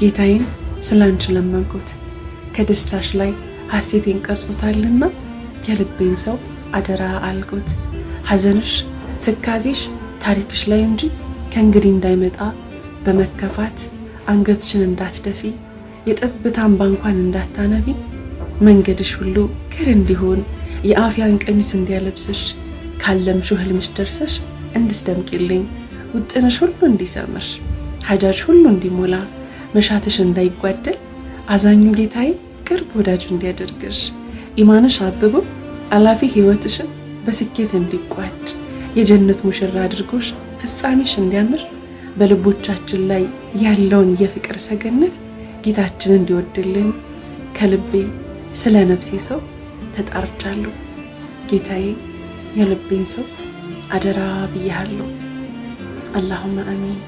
ጌታዬን ስላንቺ ለመንኩት ከደስታሽ ላይ ሐሴቴን ቀርጾታልና የልቤን ሰው አደራ አልኩት። ሐዘንሽ ትካዜሽ ታሪክሽ ላይ እንጂ ከእንግዲህ እንዳይመጣ በመከፋት አንገትሽን እንዳትደፊ የጠብታን ባንኳን እንዳታነቢ መንገድሽ ሁሉ ክር እንዲሆን የአፍያን ቀሚስ እንዲያለብስሽ ካለምሽው ህልምሽ ደርሰሽ እንድትደምቂልኝ ውጥንሽ ሁሉ እንዲሰምር ሐጃጅ ሁሉ እንዲሞላ መሻትሽ እንዳይጓደል አዛኙ ጌታዬ ቅርብ ወዳጅ እንዲያደርግሽ ኢማንሽ አብቦ አላፊ ህይወትሽን በስኬት እንዲቋጭ የጀነት ሙሽራ አድርጎሽ ፍጻሜሽ እንዲያምር በልቦቻችን ላይ ያለውን የፍቅር ሰገነት ጌታችን እንዲወድልን ከልቤ ስለ ነፍሴ ሰው ተጣርቻለሁ። ጌታዬ የልቤን ሰው አደራ ብያለሁ። አላሁመ አሚን።